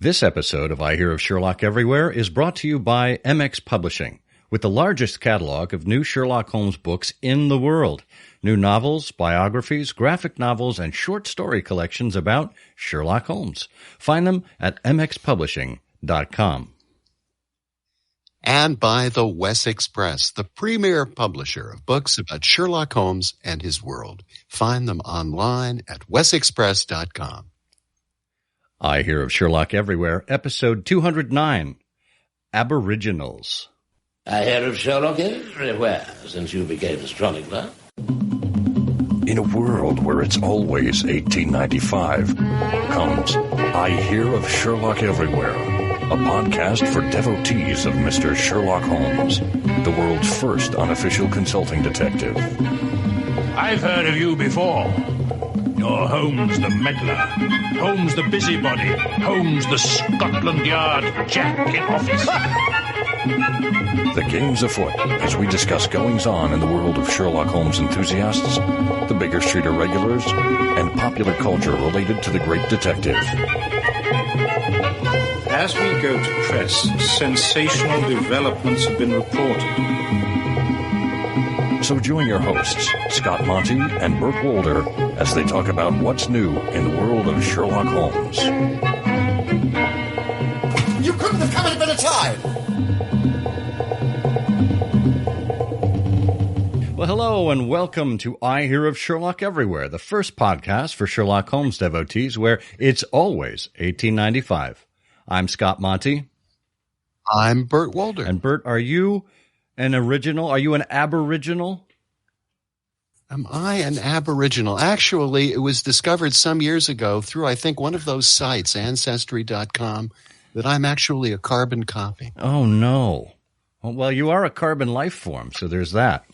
This episode of I Hear of Sherlock Everywhere is brought to you by MX Publishing, with the largest catalog of new Sherlock Holmes books in the world. New novels, biographies, graphic novels, and short story collections about Sherlock Holmes. Find them at mxpublishing.com. And by the Wessex Press, the premier publisher of books about Sherlock Holmes and his world. Find them online at wessexpress.com. I Hear of Sherlock Everywhere, episode 209, Aboriginals. I hear of Sherlock everywhere since you became a chronicler. In a world where it's always 1895, comes I Hear of Sherlock Everywhere, a podcast for devotees of Mr. Sherlock Holmes, the world's first unofficial consulting detective. I've heard of you before. You're Holmes the meddler, Holmes the busybody, Holmes the Scotland Yard Jack in office. The game's afoot as we discuss goings-on in the world of Sherlock Holmes enthusiasts, the Baker Street Irregulars, and popular culture related to the great detective. As we go to press, sensational developments have been reported. So join your hosts, Scott Monty and Burt Wolder, as they talk about what's new in the world of Sherlock Holmes. You couldn't have come at a better time! Well, hello and welcome to I Hear of Sherlock Everywhere, the first podcast for Sherlock Holmes devotees where it's always 1895. I'm Scott Monty. I'm Burt Wolder. And Burt, are you an original? Are you an Aboriginal? Am I an Aboriginal? Actually, it was discovered some years ago through, I think, one of those sites, Ancestry.com, that I'm actually a carbon copy. Oh, no. Well, you are a carbon life form, so there's that.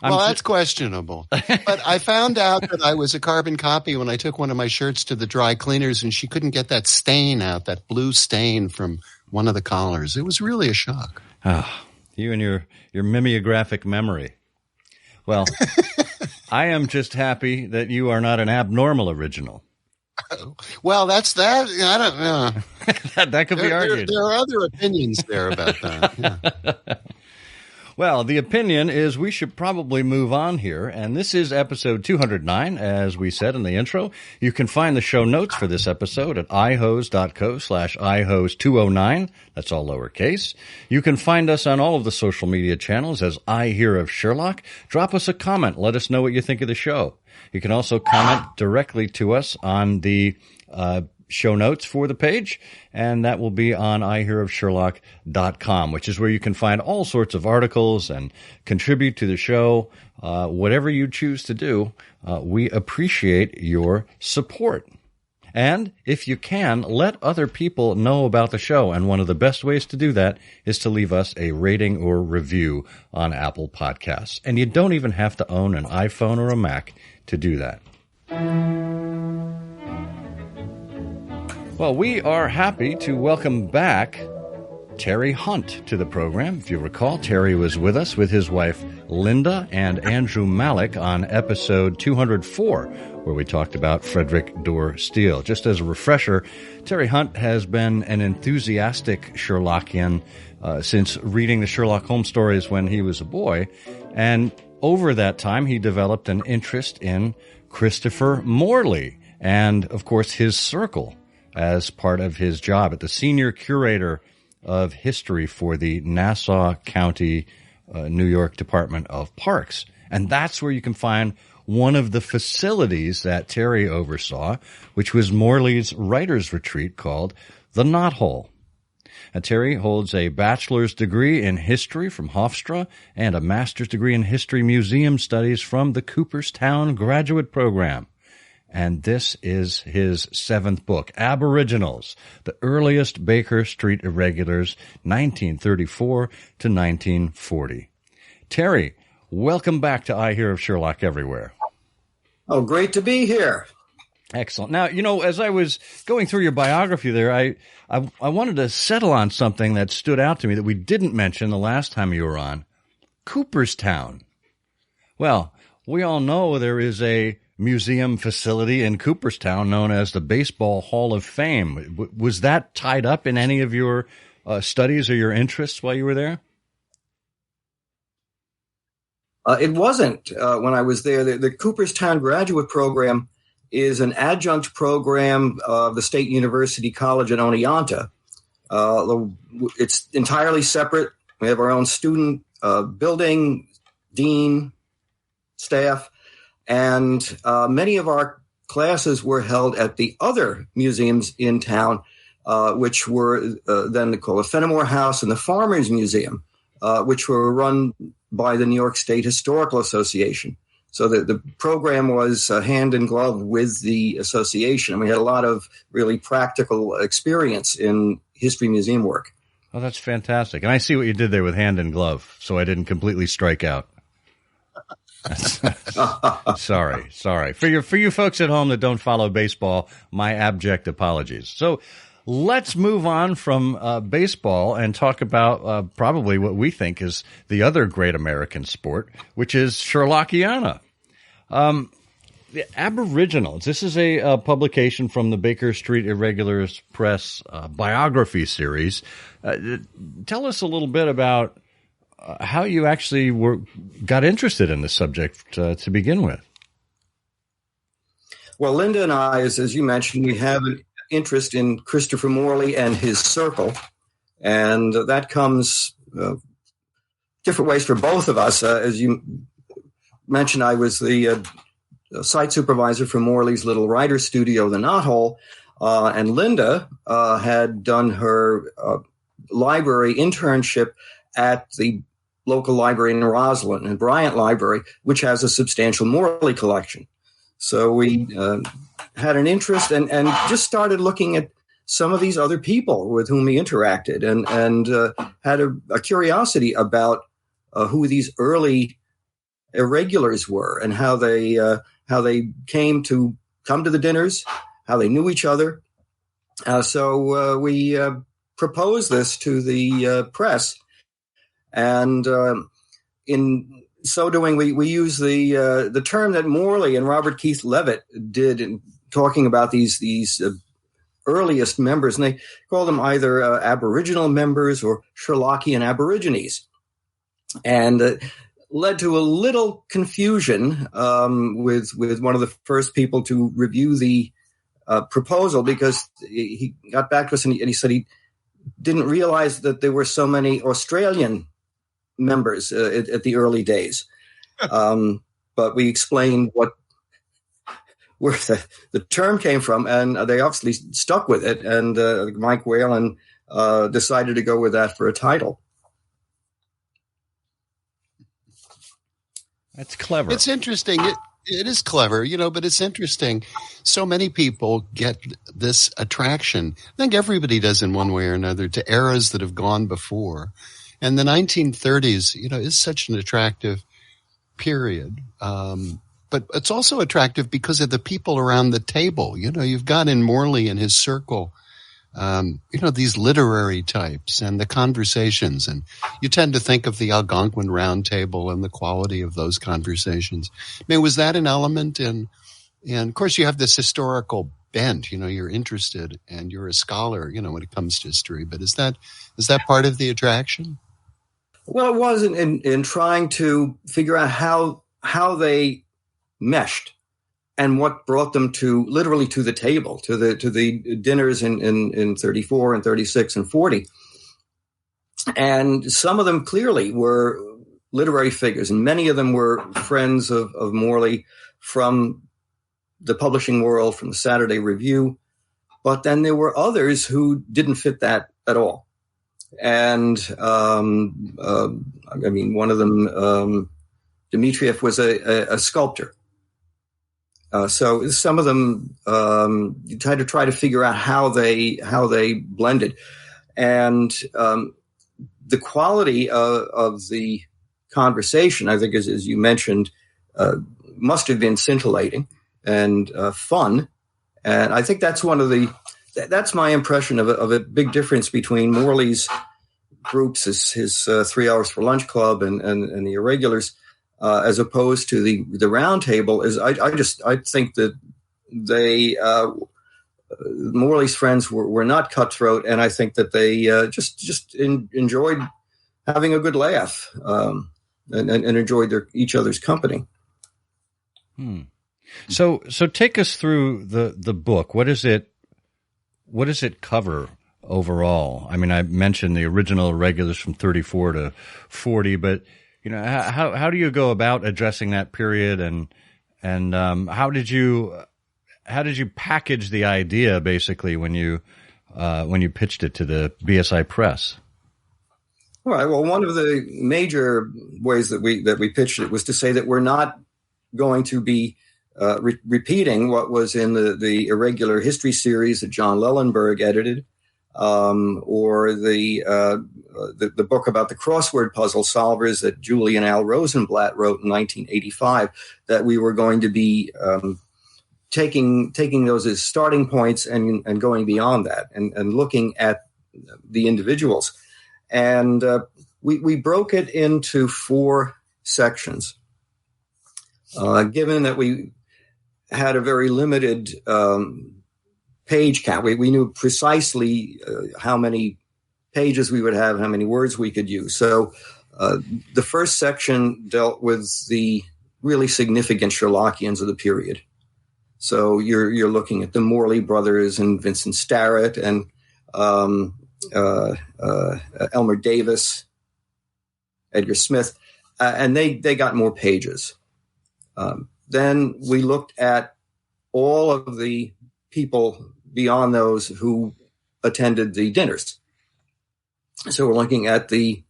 Well, that's questionable. But I found out that I was a carbon copy when I took one of my shirts to the dry cleaners, and she couldn't get that stain out, that blue stain from one of the collars. It was really a shock. Ah, you and your mimeographic memory. Well, I am just happy that you are not an abnormal original. Well, that's that. I don't know. that could be argued. There are other opinions there about that. Yeah. Well, the opinion is we should probably move on here, and this is episode 209, as we said in the intro. You can find the show notes for this episode at ihose.co/ihose209. That's all lowercase. You can find us on all of the social media channels as I Hear of Sherlock. Drop us a comment. Let us know what you think of the show. You can also comment directly to us on the show notes for the page, and that will be on ihearofsherlock.com, which is where you can find all sorts of articles and contribute to the show. Whatever you choose to do, we appreciate your support. And if you can, let other people know about the show. And one of the best ways to do that is to leave us a rating or review on Apple Podcasts. And you don't even have to own an iPhone or a Mac to do that. Well, we are happy to welcome back Terry Hunt to the program. If you recall, Terry was with us with his wife Linda and Andrew Malik on episode 204, where we talked about Frederick Dorr Steele. Just as a refresher, Terry Hunt has been an enthusiastic Sherlockian since reading the Sherlock Holmes stories when he was a boy, and over that time he developed an interest in Christopher Morley and, of course, his circle as part of his job at the senior curator of history for the Nassau County, New York Department of Parks. And that's where you can find one of the facilities that Terry oversaw, which was Morley's writer's retreat called the Knothole. Terry holds a bachelor's degree in history from Hofstra and a master's degree in history museum studies from the Cooperstown graduate program. And this is his seventh book, Aboriginals, the earliest Baker Street Irregulars, 1934 to 1940. Terry, welcome back to I Hear of Sherlock Everywhere. Oh, great to be here. Excellent. Now, you know, as I was going through your biography there, I wanted to settle on something that stood out to me that we didn't mention the last time you were on. Cooperstown. Well, we all know there is a museum facility in Cooperstown known as the Baseball Hall of Fame. Was that tied up in any of your studies or your interests while you were there? It wasn't when I was there. The Cooperstown graduate program is an adjunct program of the State University College at Oneonta. It's entirely separate. We have our own student building, dean, staff, and many of our classes were held at the other museums in town, which were then called the Fenimore House and the Farmers Museum, which were run by the New York State Historical Association. So the program was hand in glove with the association, and we had a lot of really practical experience in history museum work. Oh, that's fantastic. And I see what you did there with hand in glove, so I didn't completely strike out. Sorry. For you folks at home that don't follow baseball, my abject apologies. So let's move on from baseball and talk about probably what we think is the other great American sport, which is Sherlockiana. The Aboriginals. This is a publication from the Baker Street Irregulars Press biography series. Tell us a little bit about how you actually got interested in this subject to begin with. Well, Linda and I, as you mentioned, we have an interest in Christopher Morley and his circle, and that comes different ways for both of us. As you mentioned, I was the site supervisor for Morley's little writer studio, The Knothole, and Linda had done her library internship at the local library in Roslyn, and Bryant Library, which has a substantial Morley collection. So we had an interest and just started looking at some of these other people with whom we interacted, and had a curiosity about who these early irregulars were and how they came to come to the dinners, how they knew each other. So we proposed this to the press, and in so doing, we use the term that Morley and Robert Keith Levitt did in talking about these earliest members, and they call them either Aboriginal members or Sherlockian Aborigines, and led to a little confusion with one of the first people to review the proposal, because he got back to us and he said he didn't realize that there were so many Australian members at the early days. But we explained where the term came from, and they obviously stuck with it. And Mike Whalen decided to go with that for a title. That's clever. It's interesting. It is clever, but it's interesting. So many people get this attraction. I think everybody does in one way or another to eras that have gone before. And the 1930s, is such an attractive period. But it's also attractive because of the people around the table. You've got in Morley and his circle, these literary types and the conversations. And you tend to think of the Algonquin Round Table and the quality of those conversations. I mean, was that an element? And of course, you have this historical bent. You're interested and you're a scholar, when it comes to history. But is that part of the attraction? Well, it was in trying to figure out how they meshed and what brought them literally to the table, to the dinners in 34 and 36 and 40. And some of them clearly were literary figures, and many of them were friends of Morley from the publishing world, from the Saturday Review. But then there were others who didn't fit that at all. And one of them, Dmitriev, was a sculptor. So some of them you try to figure out how they blended, and the quality of the conversation, I think, as you mentioned, must have been scintillating and fun. And I think that's that's my impression of a big difference between Morley's groups, his 3 Hours for Lunch Club and the Irregulars, as opposed to the round table, is I think that they Morley's friends were not cutthroat, and I think that they just enjoyed having a good laugh and enjoyed each other's company. So take us through the book. What does it cover overall? I mean, I mentioned the original irregulars from 34 to 40, but how do you go about addressing that period, and how did you package the idea basically when you pitched it to the BSI press? All right. Well, one of the major ways that we pitched it was to say that we're not going to be repeating what was in the irregular history series that John Lellenberg edited, or the book about the crossword puzzle solvers that Julian Al Rosenblatt wrote in 1985. That we were going to be taking those as starting points and going beyond that and looking at the individuals. And we broke it into 4 sections. Given that we had a very limited page count, we knew precisely how many pages we would have, how many words we could use. So the first section dealt with the really significant Sherlockians of the period. So you're looking at the Morley Brothers and Vincent Starrett and Elmer Davis, Edgar Smith, and they got more pages. Then we looked at all of the people beyond those who attended the dinners. So we're looking at the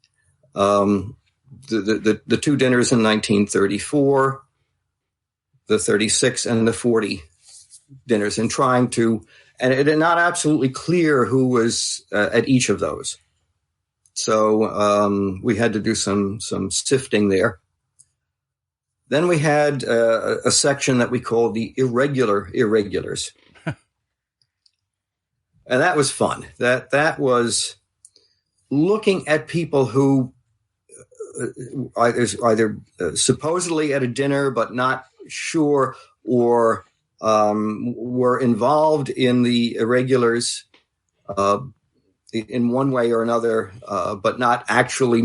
2 dinners in 1934, the 36 and the 40 dinners, and trying to, and it's not absolutely clear who was at each of those. So we had to do some sifting there. Then we had a section that we called the irregulars. And that was fun. That was looking at people who either supposedly at a dinner but not sure, or were involved in the irregulars in one way or another, but not actually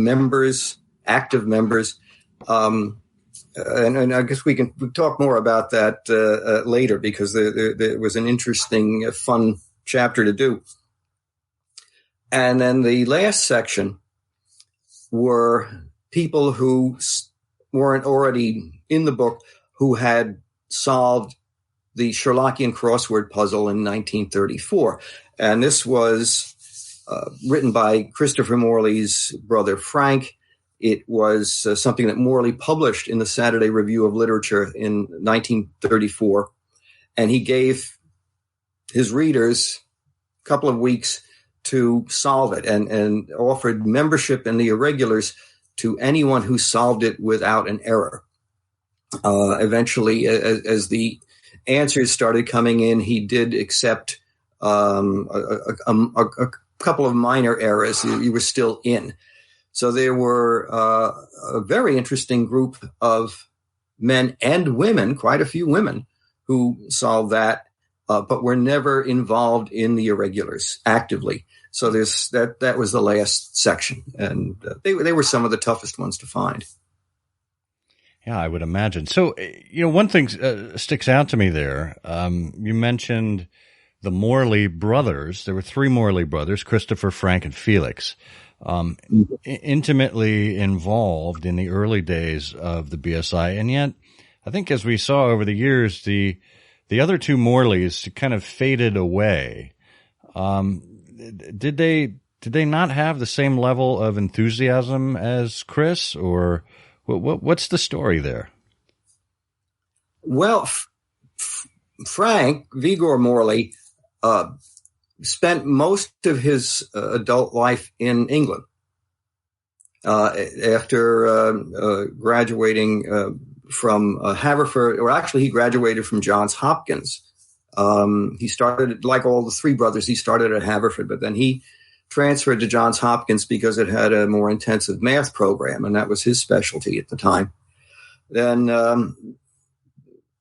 active members. And I guess we can talk more about that later, because there was an interesting, fun chapter to do. And then the last section were people who weren't already in the book, who had solved the Sherlockian crossword puzzle in 1934. And this was written by Christopher Morley's brother, Frank. It was something that Morley published in the Saturday Review of Literature in 1934. And he gave his readers a couple of weeks to solve it, and offered membership in the irregulars to anyone who solved it without an error. Eventually, as the answers started coming in, he did accept a couple of minor errors. You were still in. So there were a very interesting group of men and women, quite a few women, who solved that, but were never involved in the irregulars actively. So that was the last section, and they were some of the toughest ones to find. Yeah, I would imagine. So, one thing sticks out to me there. You mentioned the Morley brothers. There were 3 Morley brothers, Christopher, Frank, and Felix, intimately involved in the early days of the BSI. And yet, I think as we saw over the years, the other 2 Morleys kind of faded away. Did they not have the same level of enthusiasm as Chris, or what's the story there? Well, Frank Vigor Morley spent most of his adult life in England. After graduating from Haverford, or actually he graduated from Johns Hopkins. He started, like all the 3 brothers, he started at Haverford, but then he transferred to Johns Hopkins because it had a more intensive math program, and that was his specialty at the time. Then,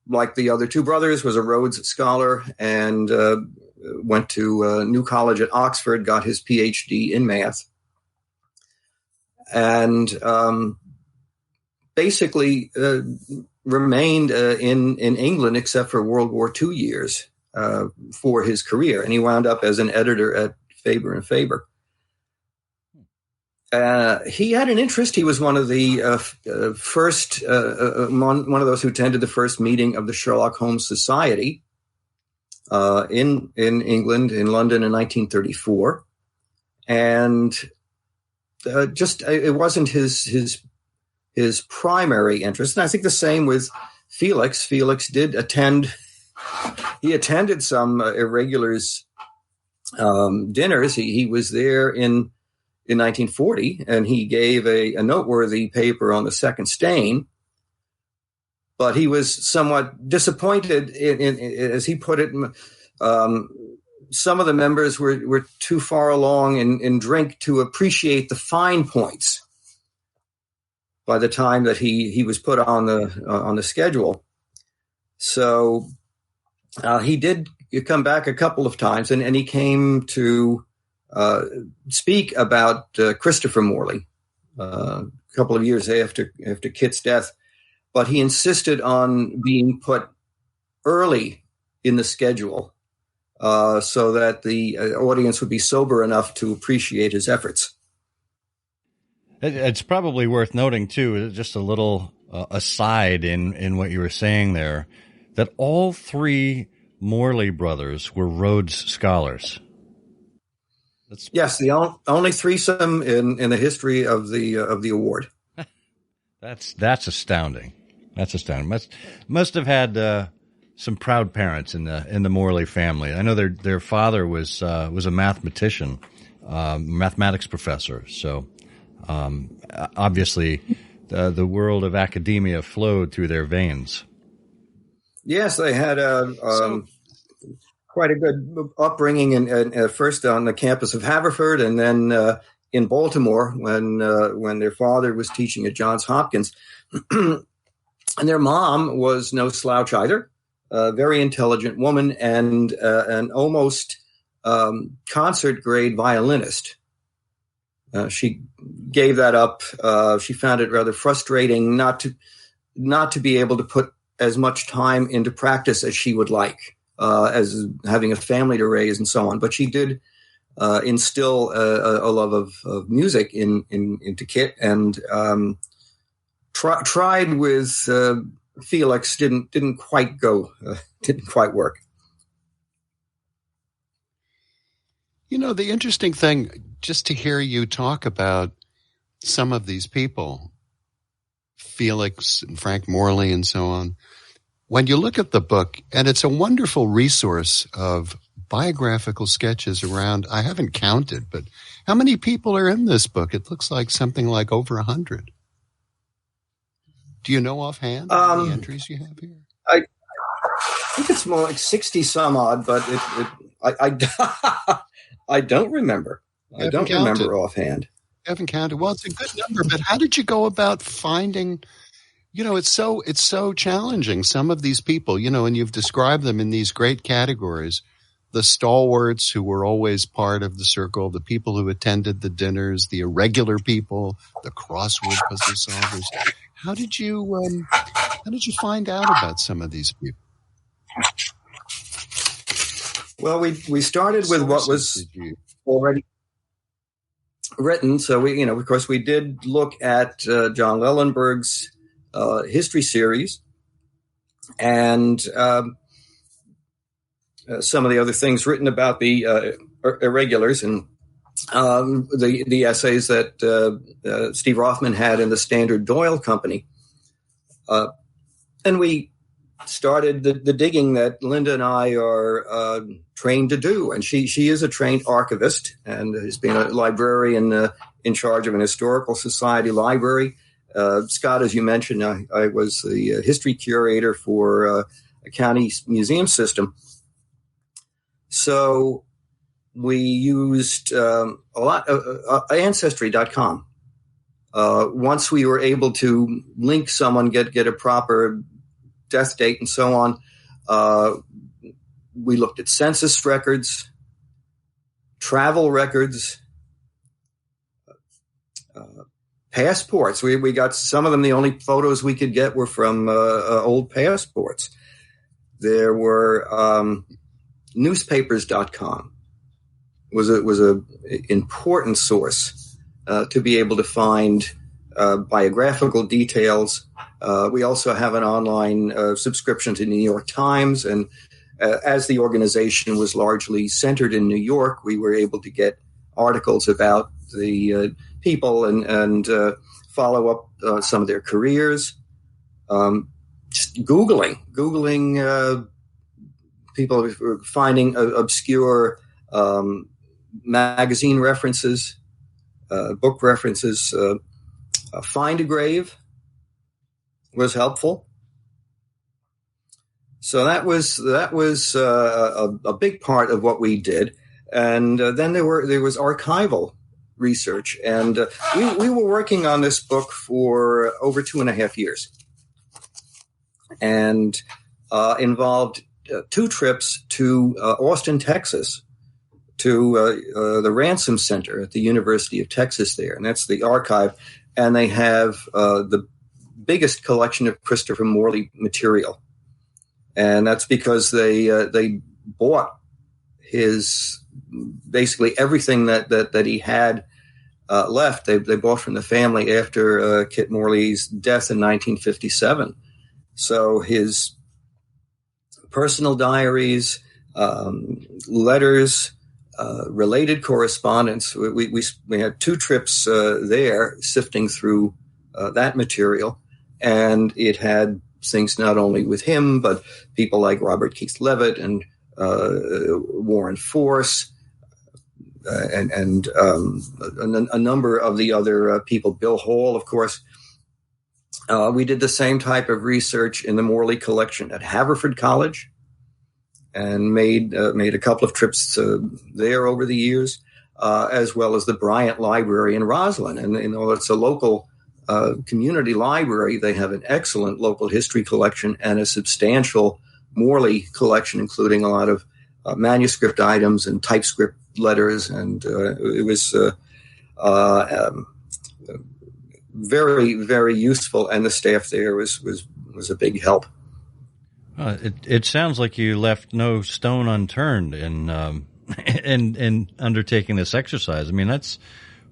like the other two brothers, was a Rhodes Scholar and went to New College at Oxford, got his PhD in math, and basically remained in England except for World War II years for his career. And he wound up as an editor at Faber and Faber. He had an interest. He was one of the first, one of those who attended the first meeting of the Sherlock Holmes Society in England, in London in 1934. And it wasn't his primary interest. And I think the same with Felix. Felix did attended some irregulars dinners. He was there in 1940, and he gave a noteworthy paper on the second stain. But he was somewhat disappointed in as he put it, some of the members were too far along in drink to appreciate the fine points by the time that he was put on the schedule. So he did come back a couple of times, and he came to speak about Christopher Morley a couple of years after Kit's death. But he insisted on being put early in the schedule so that the audience would be sober enough to appreciate his efforts. It's probably worth noting, too, just a little aside in what you were saying there, that all three Morley brothers were Rhodes Scholars. Yes, the only threesome in the history of the award. That's astounding. That's astounding. Must have had some proud parents in the Morley family. I know their father was a mathematician, mathematics professor. So obviously the world of academia flowed through their veins. Yes, they had quite a good upbringing, and first on the campus of Haverford, and then in Baltimore when their father was teaching at Johns Hopkins. And their mom was no slouch either, a very intelligent woman and an almost concert grade violinist. She gave that up. She found it rather frustrating not to be able to put as much time into practice as she would like, as having a family to raise and so on. But she did instill a love of music into Kit, and tried with Felix, didn't quite work. You know, the interesting thing, just to hear you talk about some of these people, Felix and Frank Morley and so on, when you look at the book, and it's a wonderful resource of biographical sketches around, I haven't counted, but how many people are in this book? It looks like something like over 100. Do you know offhand how many entries you have here? I think it's more like 60 some odd, but I don't remember. I don't remember offhand. You haven't counted. Well, it's a good number, but how did you go about finding? You know, it's so challenging. Some of these people, you know, and you've described them in these great categories: the stalwarts who were always part of the circle, the people who attended the dinners, the irregular people, the crossword puzzle solvers. How did you find out about some of these people? Well, we started with what was already written. So we, of course, we did look at John Lellenberg's history series and some of the other things written about the irregulars and the essays that Steve Rothman had in the Standard Doyle Company. And we started the digging that Linda and I are trained to do. And she is a trained archivist and has been a librarian in charge of an historical society library. Scott, as you mentioned, I was the history curator for a county museum system. So we used a lot of Ancestry.com Once we were able to link someone, get a proper death date and so on, we looked at census records, travel records, passports. We got some of them. The only photos we could get were from old passports. There were newspapers.com was a important source to be able to find biographical details. We also have an online subscription to New York Times, and as the organization was largely centered in New York, we were able to get articles about the people and follow up some of their careers. Just Googling people, finding obscure magazine references, book references. Find a grave was helpful. So that was a big part of what we did. And then there was archival research, and we were working on this book for over 2.5 years, and involved 2 trips to Austin, Texas, to the Ransom Center at the University of Texas there, and that's the archive, and they have the biggest collection of Christopher Morley material, and that's because they bought his basically everything that he had left. They bought from the family after Kit Morley's death in 1957. So his personal diaries, letters, related correspondence. We had 2 trips there, sifting through that material, and it had things not only with him, but people like Robert Keith Leavitt and Warren Force, and a number of the other people, Bill Hall, of course. We did the same type of research in the Morley collection at Haverford College, and made a couple of trips there over the years, as well as the Bryant Library in Roslyn. And it's a local community library. They have an excellent local history collection and a substantial Morley collection, including a lot of manuscript items and typescript letters, and it was very, very useful. And the staff there was a big help. It sounds like you left no stone unturned in undertaking this exercise. I mean, that's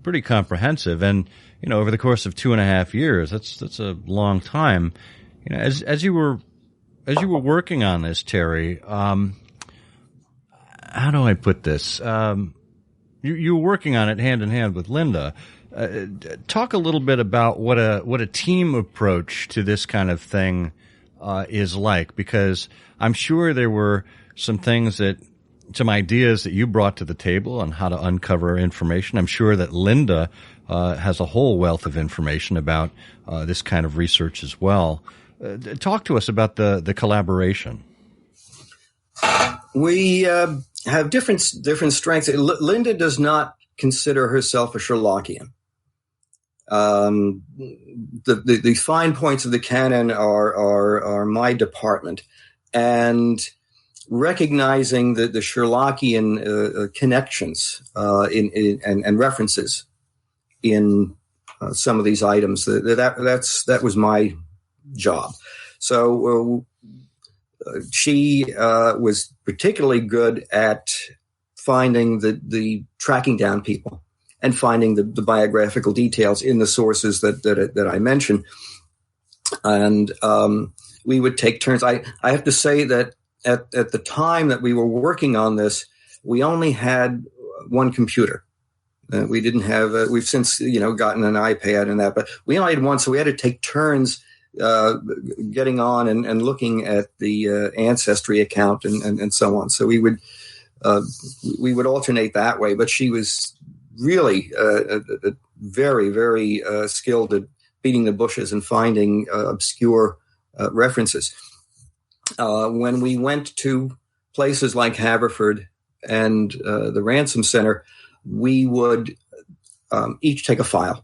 pretty comprehensive, and over the course of 2.5 years, that's a long time. As you were working on this, Terry, how do I put this? You were working on it hand in hand with Linda. Talk a little bit about what a team approach to this kind of thing is like, because I'm sure there were some ideas that you brought to the table on how to uncover information. I'm sure that Linda has a whole wealth of information about this kind of research as well. Talk to us about the collaboration. We have different strengths. Linda does not consider herself a Sherlockian. The fine points of the canon are my department, and recognizing the Sherlockian connections and references in some of these items, that was my job. So she was particularly good at finding the tracking down people and finding the biographical details in the sources that I mentioned. And we would take turns. I have to say that at the time that we were working on this, we only had one computer. We didn't have, we've since, gotten an iPad and that, but we only had one. So we had to take turns getting on and looking at the ancestry account and so on. So we would alternate that way, but she was really very, very skilled at beating the bushes and finding obscure references. When we went to places like Haverford and the Ransom Center, we would each take a file.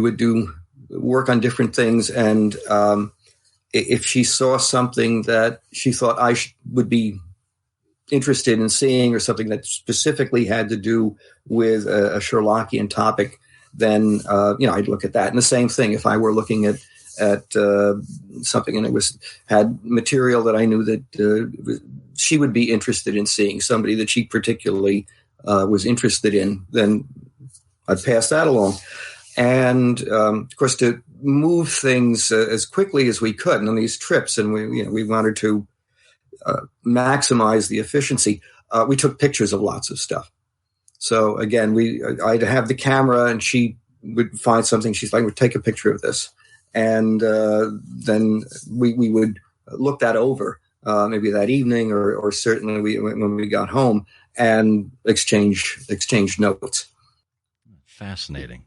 would do work on different things, and if she saw something that she thought I would be interested in seeing, or something that specifically had to do with a Sherlockian topic, then I'd look at that. And the same thing if I were looking at something and it had material that I knew that she would be interested in seeing, somebody that she particularly was interested in, then I'd pass that along. And of course, to move things as quickly as we could on these trips, and we wanted to maximize the efficiency. We took pictures of lots of stuff. So again, I'd have the camera, and she would find something. She's like, "We'll take a picture of this," and then we would look that over maybe that evening, or certainly when we got home, and exchange notes. Fascinating.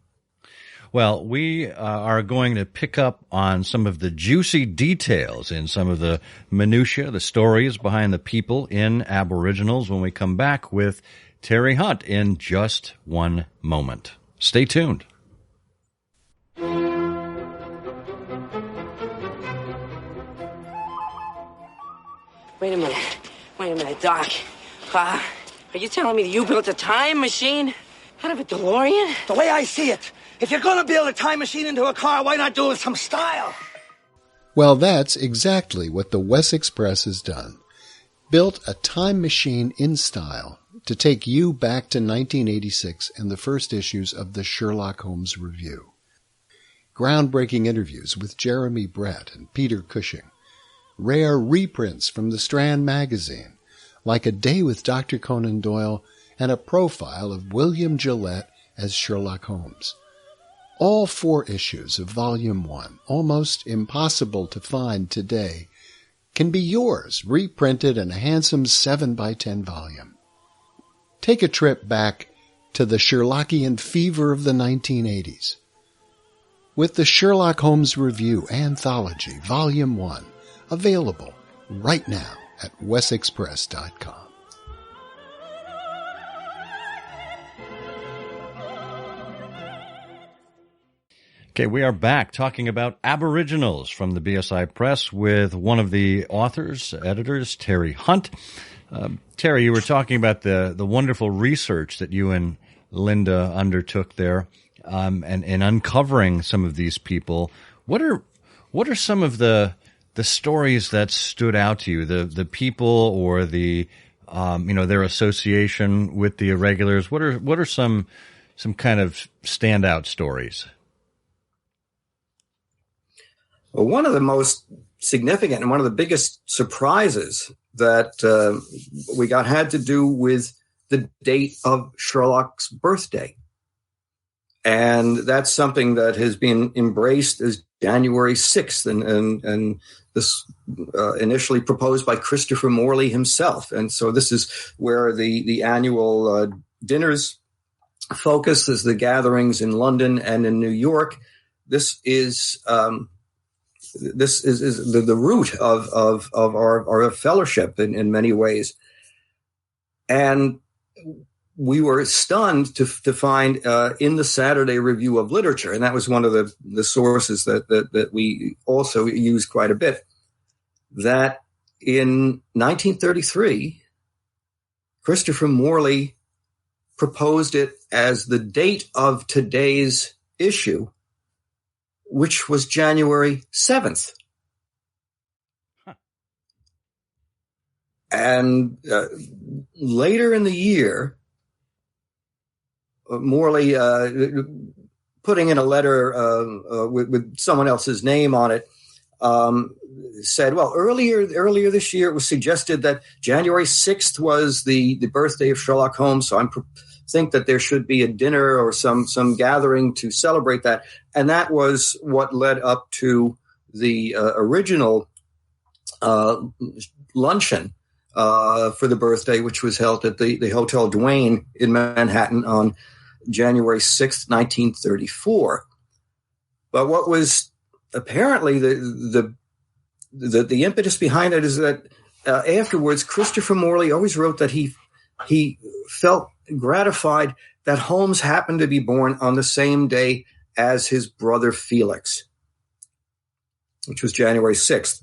Well, we are going to pick up on some of the juicy details and some of the minutiae, the stories behind the people in Aboriginals when we come back with Terry Hunt in just one moment. Stay tuned. Wait a minute, Doc. Are you telling me that you built a time machine out of a DeLorean? The way I see it, if you're going to build a time machine into a car, why not do it with some style? Well, that's exactly what the West Express has done. Built a time machine in style to take you back to 1986 and the first issues of the Sherlock Holmes Review. Groundbreaking interviews with Jeremy Brett and Peter Cushing. Rare reprints from the Strand magazine, like A Day with Dr. Conan Doyle and a profile of William Gillette as Sherlock Holmes. All 4 issues of Volume 1, almost impossible to find today, can be yours, reprinted in a handsome 7x10 volume. Take a trip back to the Sherlockian fever of the 1980s. With the Sherlock Holmes Review Anthology, Volume 1, available right now at westexpress.com. Okay, we are back talking about Aboriginals from the BSI Press with one of the authors, editors, Terry Hunt. Terry, you were talking about the wonderful research that you and Linda undertook there, and uncovering some of these people. What are some of the stories that stood out to you? The people, or the their association with the irregulars. What are some kind of standout stories? Well, one of the most significant and one of the biggest surprises that we got had to do with the date of Sherlock's birthday. And that's something that has been embraced as January 6th, and this initially proposed by Christopher Morley himself. And so this is where the annual dinners focus, is the gatherings in London and in New York. This is the root of our fellowship in many ways. And we were stunned to find in the Saturday Review of Literature, and that was one of the sources that we also use quite a bit, that in 1933, Christopher Morley proposed it as the date of today's issue, which was January 7th. And later in the year, Morley, putting in a letter with someone else's name on it, said, well, earlier this year it was suggested that January 6th was the birthday of Sherlock Holmes, so I think that there should be a dinner or some gathering to celebrate that. And that was what led up to the original luncheon for the birthday, which was held at the Hotel Duane in Manhattan on January 6th, 1934. But what was apparently the impetus behind it is that afterwards, Christopher Morley always wrote that he felt gratified that Holmes happened to be born on the same day as his brother Felix, which was January 6th.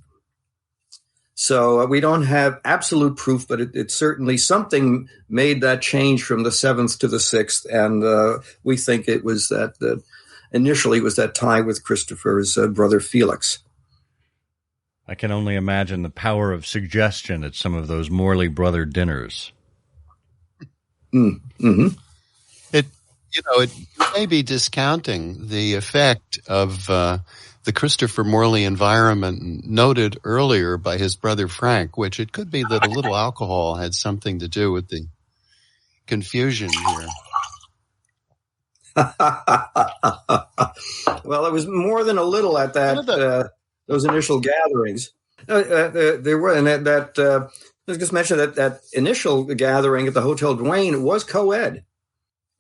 So we don't have absolute proof, but it's certainly something made that change from the 7th to the 6th. And we think it was that initially was that tie with Christopher's brother Felix. I can only imagine the power of suggestion at some of those Morley brother dinners. Mm-hmm. It may be discounting the effect of the Christopher Morley environment noted earlier by his brother Frank, which it could be that a little alcohol had something to do with the confusion here. Well, it was more than a little at that those initial gatherings. There were, and let's just mention that initial gathering at the Hotel Duane was co-ed.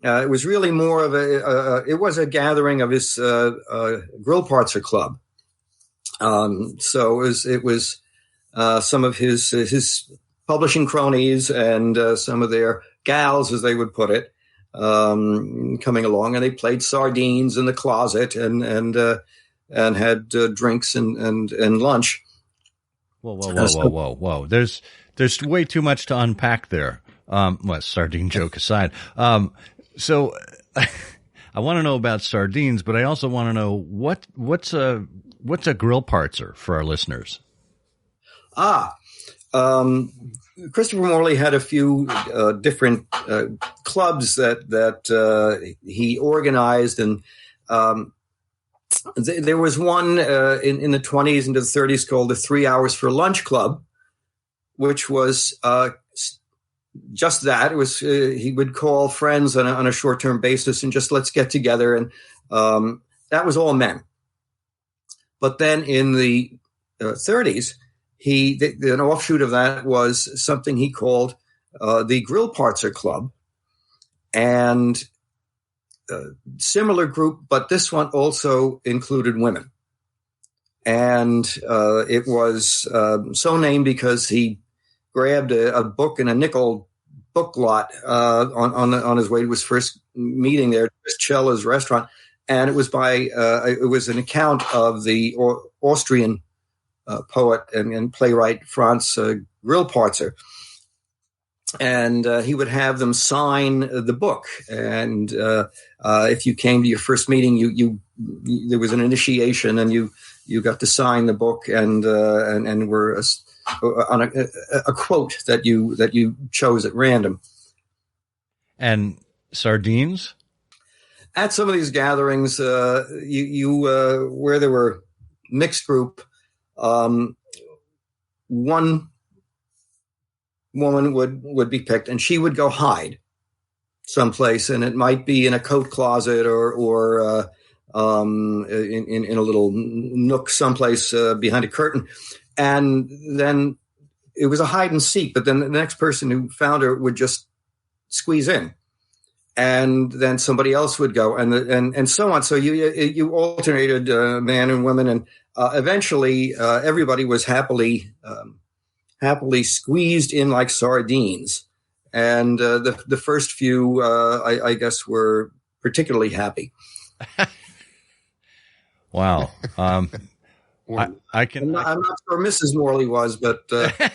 It was really more of it was a gathering of his Grillparzer Club. So it was some of his publishing cronies and some of their gals, as they would put it, coming along, and they played sardines in the closet and had drinks and lunch. Whoa. There's way too much to unpack there. Sardine joke aside. So I want to know about sardines, but I also want to know what's a Grillparzer for our listeners. Christopher Morley had a few different clubs that he organized, and there was one in the 20s into the 30s called the 3 Hours for Lunch Club, which was just that. It was he would call friends on a short-term basis and just let's get together, and that was all men. But then in the 30s, an offshoot of that was something he called the Grillparzer Club, and similar group, but this one also included women. And it was so named because he grabbed a book in a nickel book lot on his way to his first meeting there, Cella's restaurant, and it was it was an account of the Austrian poet and playwright Franz Grillparzer, and he would have them sign the book. And if you came to your first meeting, you there was an initiation, and you got to sign the book and were on a quote that you chose at random. And sardines? At some of these gatherings, you where there were mixed group, one woman would be picked, and she would go hide someplace, and it might be in a coat closet or in a little nook someplace behind a curtain. And then it was a hide and seek, but then the next person who found her would just squeeze in, and then somebody else would go, and so on. So you alternated man and women, and eventually everybody was happily squeezed in like sardines. And the first few, I guess, were particularly happy. Wow. I'm not sure Mrs. Morley was, but the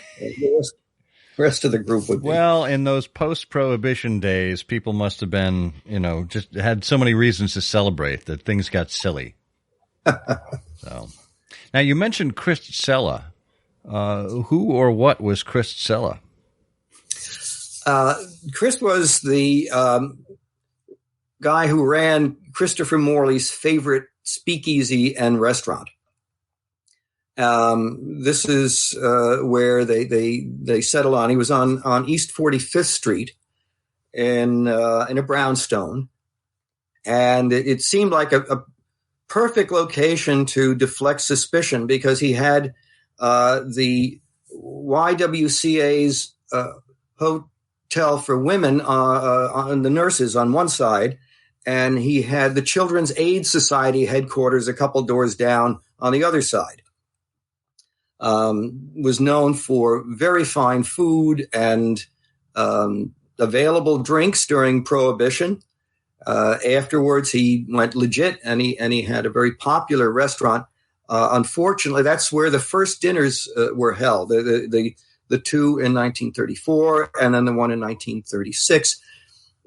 rest of the group would be. Well, in those post-Prohibition days, people must have been, just had so many reasons to celebrate that things got silly. So, now you mentioned Chris Cella. Who or what was Chris Cella? Chris was the guy who ran Christopher Morley's favorite speakeasy and restaurant. This is where they settled on. He was on East 45th Street in a brownstone, and it seemed like a perfect location to deflect suspicion, because he had the YWCA's hotel for women on the nurses on one side, and he had the Children's Aid Society headquarters a couple doors down on the other side. Was known for very fine food and available drinks during Prohibition. Afterwards, he went legit, and he had a very popular restaurant. Unfortunately, that's where the first dinners were held. The two in 1934, and then the one in 1936.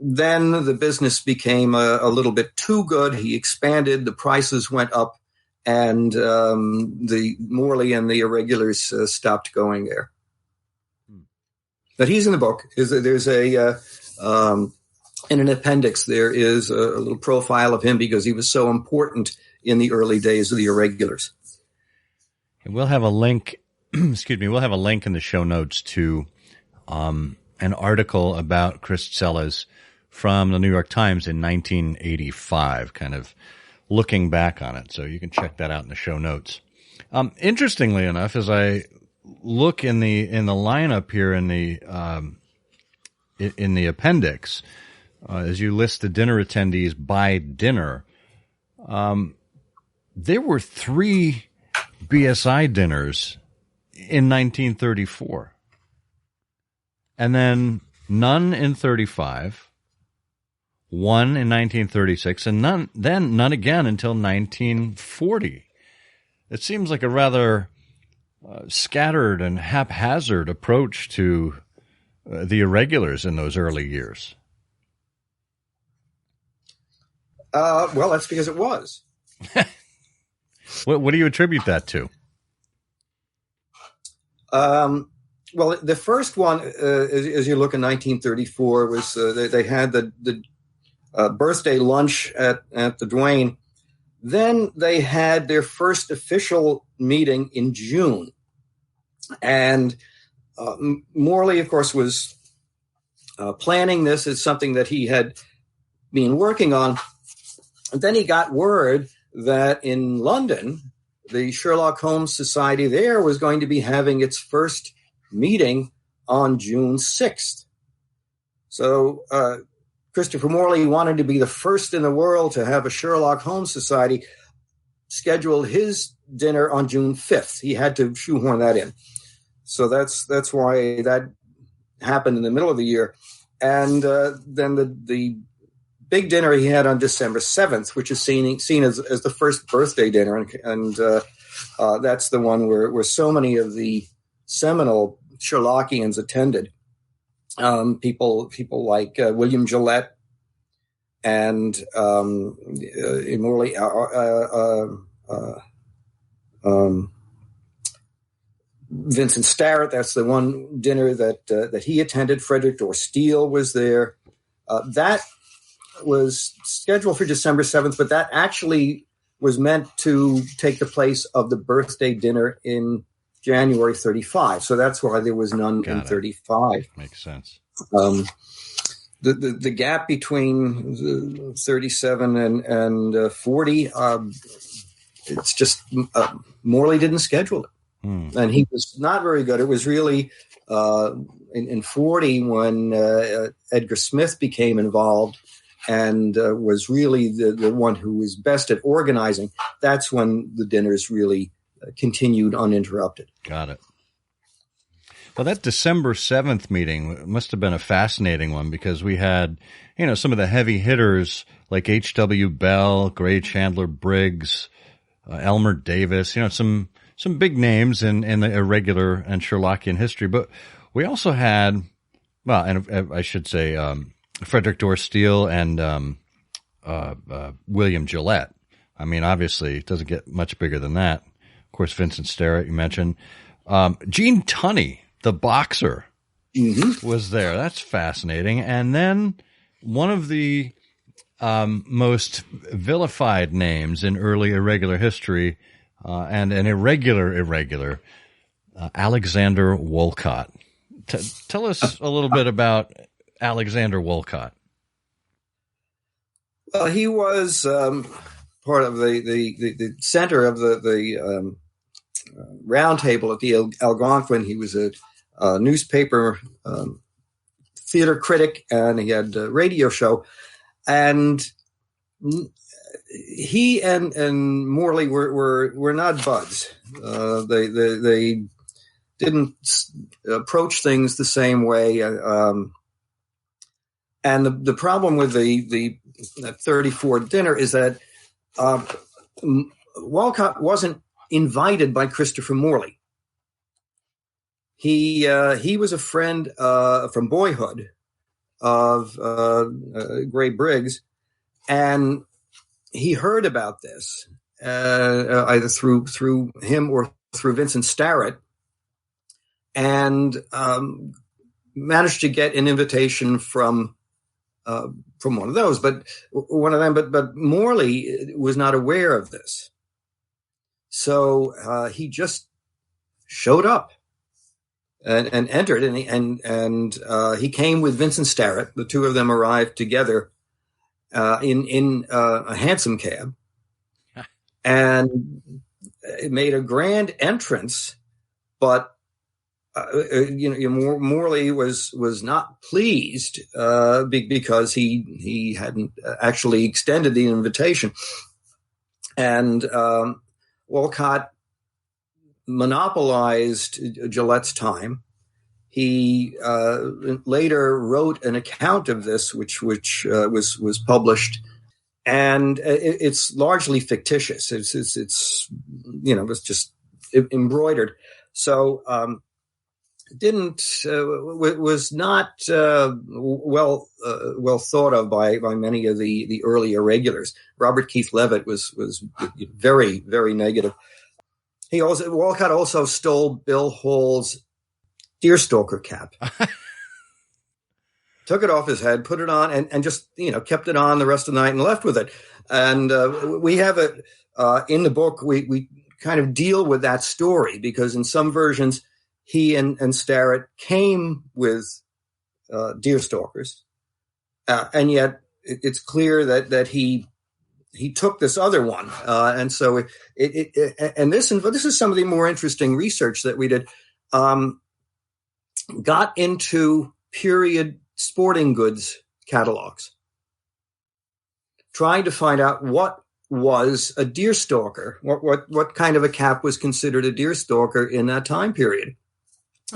Then the business became a little bit too good. He expanded, the prices went up, and the Morley and the Irregulars stopped going there. But he's in the book. There's in an appendix, there is a little profile of him because he was so important in the early days of the Irregulars. And we'll have a link. Excuse me. We'll have a link in the show notes to an article about Chris Tselas from the New York Times in 1985, kind of looking back on it. So you can check that out in the show notes. Interestingly enough, as I look in the lineup here in the appendix, as you list the dinner attendees by dinner, there were 3 BSI dinners in 1934, and then none in 35. One in 1936, and none again until 1940. It seems like a rather scattered and haphazard approach to the Irregulars in those early years. Well, that's because it was. What do you attribute that to? Well, the first one, as you look in 1934, was they had the birthday lunch at the Duane. Then they had their first official meeting in June. And Morley, of course, was planning this as something that he had been working on. And then he got word that in London, the Sherlock Holmes Society there was going to be having its first meeting on June 6th. So Christopher Morley wanted to be the first in the world to have a Sherlock Holmes Society, scheduled his dinner on June 5th. He had to shoehorn that in. So that's why that happened in the middle of the year. And then the big dinner he had on December 7th, which is seen as the first birthday dinner. And that's the one where so many of the seminal Sherlockians attended. People like William Gillette and Morley, Vincent Starrett. That's the one dinner that he attended. Frederick Dorr Steele was there. That was scheduled for December 7th, but that actually was meant to take the place of the birthday dinner in January 35. So that's why there was none in 35. Makes sense. The gap between 37 and 40, it's just Morley didn't schedule it. And he was not very good. It was really in 40 when Edgar Smith became involved and was really the one who was best at organizing. That's when the dinners really continued uninterrupted. Got it. Well, that December 7th meeting must have been a fascinating one because we had, some of the heavy hitters like H.W. Bell, Gray Chandler Briggs, Elmer Davis, some big names in the irregular and Sherlockian history. But we also had, well, and I should say Frederick Dorr Steele and William Gillette. I mean, obviously, it doesn't get much bigger than that. Of course, Vincent Starrett, you mentioned. Gene Tunney, the boxer, was there. That's fascinating. And then one of the most vilified names in early irregular history, and an irregular, Alexander Wolcott. Tell us a little bit about Alexander Wolcott. Well, he was part of the center of the round table at the Algonquin. He was a newspaper theater critic, and he had a radio show. And he and Morley were not buds. They didn't approach things the same way. And the problem with the that 34 dinner is that Wolcott wasn't invited by Christopher Morley. He was a friend from boyhood of Gray Briggs, and he heard about this either through him or through Vincent Starrett, and managed to get an invitation from one of those, but Morley was not aware of this, so he just showed up and entered, and he came with Vincent Starrett. The two of them arrived together in a hansom cab, and it made a grand entrance, but Morley was not pleased because he hadn't actually extended the invitation, and Wolcott monopolized Gillette's time. He later wrote an account of this, which was published, and it's largely fictitious. It's just embroidered. So was not well thought of by many of the early irregulars. Robert Keith Levitt was very, very negative. Wolcott also stole Bill Hall's deerstalker cap, took it off his head, put it on, and just kept it on the rest of the night and left with it. And we have it in the book. We kind of deal with that story because in some versions he and Starrett came with deerstalkers, and yet it's clear that he took this other one, and so this is some of the more interesting research that we did. Got into period sporting goods catalogs, trying to find out what was a deerstalker, what kind of a cap was considered a deerstalker in that time period,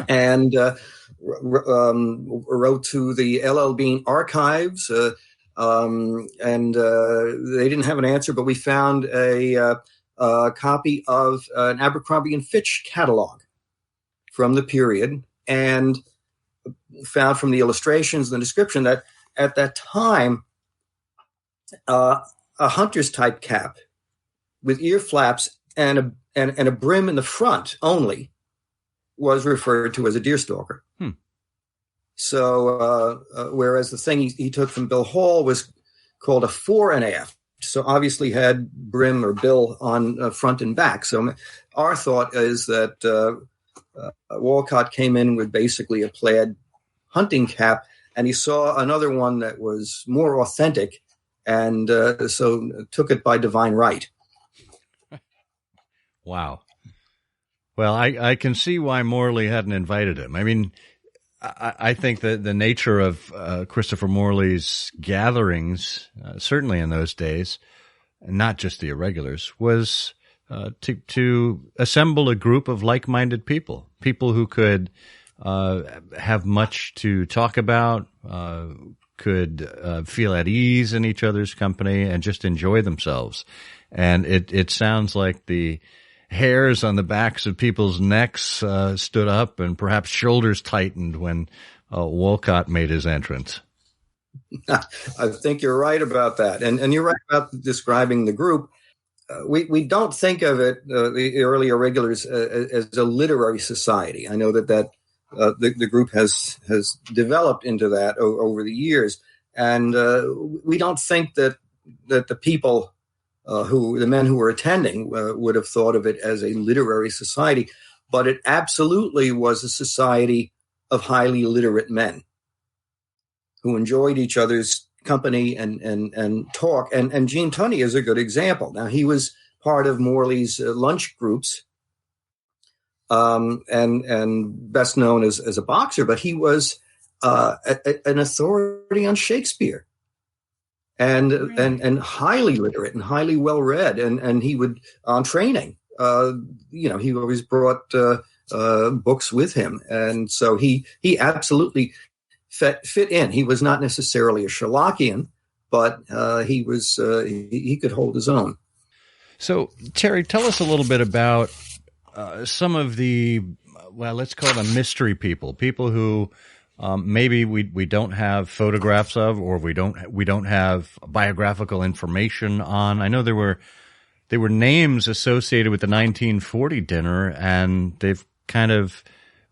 and wrote to the L.L. Bean archives, and they didn't have an answer, but we found a copy of an Abercrombie and Fitch catalog from the period, and found from the illustrations and the description that at that time, a hunter's type cap with ear flaps and a brim in the front only was referred to as a deerstalker. So, whereas the thing he took from Bill Hall was called a fore and aft, so obviously had brim or bill on front and back. So our thought is that Wolcott came in with basically a plaid hunting cap, and he saw another one that was more authentic, and so took it by divine right. Wow. Well, I can see why Morley hadn't invited him. I mean, I think that the nature of Christopher Morley's gatherings, certainly in those days, not just the irregulars, was to assemble a group of like-minded people who could have much to talk about, could feel at ease in each other's company, and just enjoy themselves. And it sounds like the hairs on the backs of people's necks stood up, and perhaps shoulders tightened when Wolcott made his entrance. I think you're right about that. And you're right about describing the group. We don't think of it, the early irregulars, as a literary society. I know that the group has developed into that over the years. And we don't think that the people the men who were attending would have thought of it as a literary society, but it absolutely was a society of highly literate men who enjoyed each other's company and talk. And Gene Tunney is a good example. Now, he was part of Morley's lunch groups, and best known as a boxer, but he was an authority on Shakespeare. And highly literate and highly well read, and he would on training. He always brought books with him, and so he absolutely fit in. He was not necessarily a Sherlockian, but he could hold his own. So, Terry, tell us a little bit about some of the, well, let's call them mystery people who maybe we don't have photographs of, or we don't have biographical information on. I know there were names associated with the 1940 dinner, and they've kind of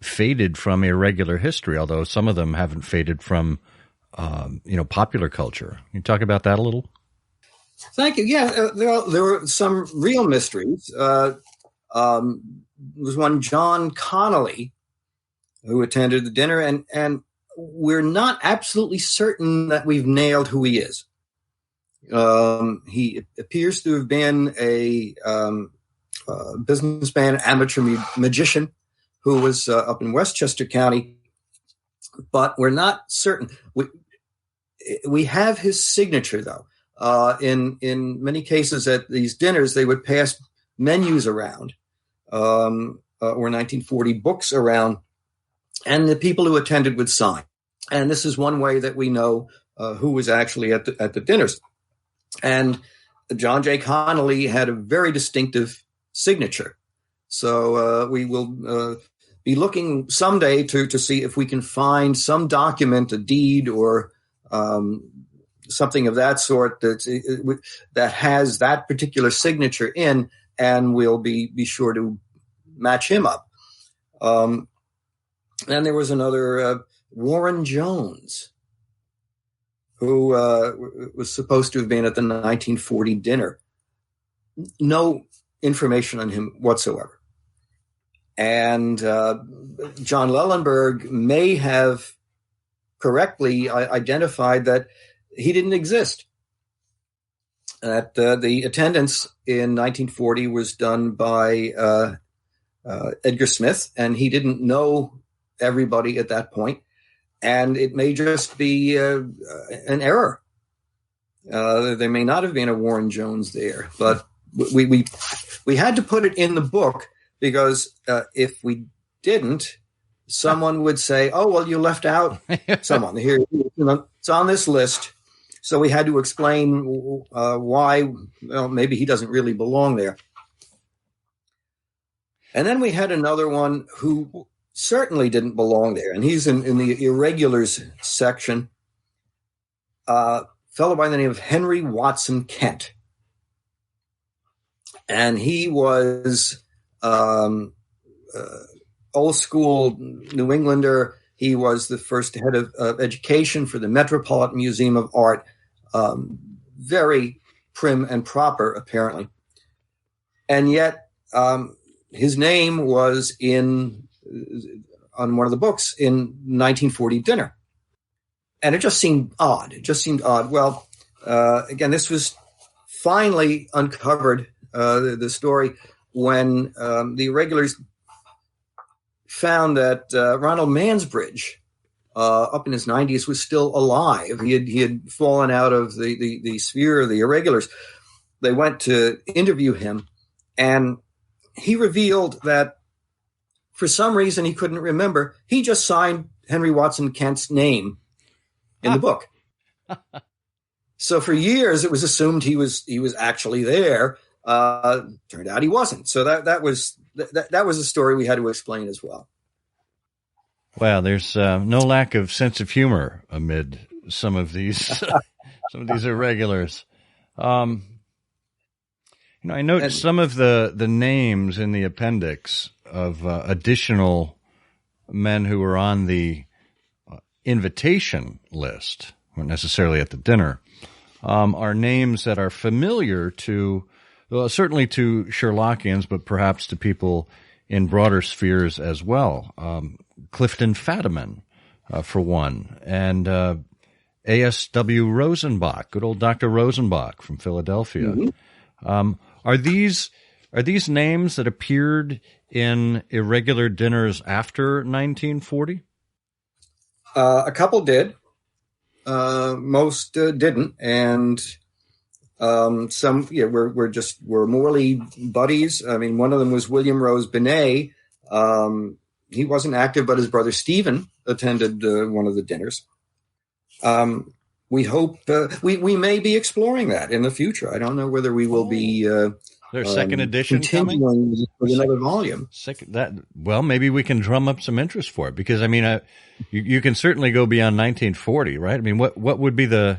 faded from irregular history, although some of them haven't faded from popular culture. Can you talk about that a little? Thank you. Yeah, there were some real mysteries. There was one, John Connolly, who attended the dinner, and we're not absolutely certain that we've nailed who he is. He appears to have been a businessman, amateur magician, who was up in Westchester County, but we're not certain. We have his signature, though. In many cases at these dinners, they would pass menus around, or 1940 books around, and the people who attended would sign. And this is one way that we know who was actually at the dinners. And John J. Connolly had a very distinctive signature. So we will be looking someday to see if we can find some document, a deed, or something of that sort that has that particular signature in, and we'll be sure to match him up. And there was another Warren Jones, who was supposed to have been at the 1940 dinner. No information on him whatsoever. And John Lellenberg may have correctly identified that he didn't exist. That the attendance in 1940 was done by Edgar Smith, and he didn't know everybody at that point. And it may just be an error. There may not have been a Warren Jones there, but we had to put it in the book because if we didn't, someone would say, "Oh, well, you left out someone here. It's on this list." So we had to explain why. Well, maybe he doesn't really belong there. And then we had another one who certainly didn't belong there, and he's in the irregulars section. A fellow by the name of Henry Watson Kent, and he was old school New Englander. He was the first head of education for the Metropolitan Museum of Art. Very prim and proper, apparently, and yet his name was on one of the books in 1940 dinner. And it just seemed odd. Well, again, this was finally uncovered, the story, when the irregulars found that Ronald Mansbridge, up in his 90s, was still alive. He had fallen out of the sphere of the irregulars. They went to interview him, and he revealed that for some reason he couldn't remember. He just signed Henry Watson Kent's name in the book. So for years it was assumed he was actually there. Turned out he wasn't. So that was a story we had to explain as well. Wow, there's no lack of sense of humor amid some of these irregulars. I note some of the names in the appendix of additional men who were on the invitation list, not necessarily at the dinner, are names that are familiar to, well, certainly to Sherlockians, but perhaps to people in broader spheres as well. Clifton Fadiman, for one, and A.S.W. Rosenbach, good old Dr. Rosenbach from Philadelphia. Mm-hmm. Are these names that appeared in irregular dinners after 1940? A couple did. Most didn't, and some were Morley buddies. I mean, one of them was William Rose Benet. He wasn't active, but his brother Stephen attended one of the dinners. we hope we may be exploring that in the future. I don't know whether we will be. There's a second edition continuing coming with another volume. Maybe we can drum up some interest for it, because I mean, you can certainly go beyond 1940, right? I mean, what would be the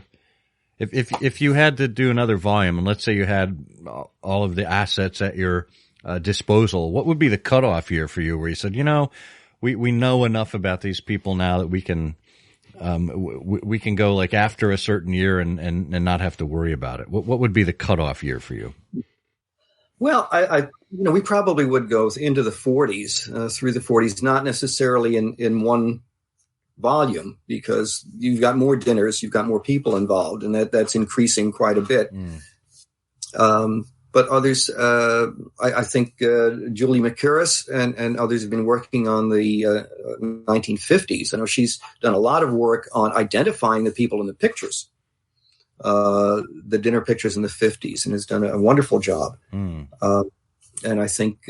if you had to do another volume, and let's say you had all of the assets at your disposal, what would be the cutoff year for you, where you said, we know enough about these people now that we can go like after a certain year and not have to worry about it? What would be the cutoff year for you? Well, we probably would go into the 40s, through the 40s, not necessarily in one volume, because you've got more dinners, you've got more people involved, and that's increasing quite a bit. But others, I think Julie McCurris and others have been working on the 1950s. I know she's done a lot of work on identifying the people in the pictures. The dinner pictures in the 50s, and has done a wonderful job. And I think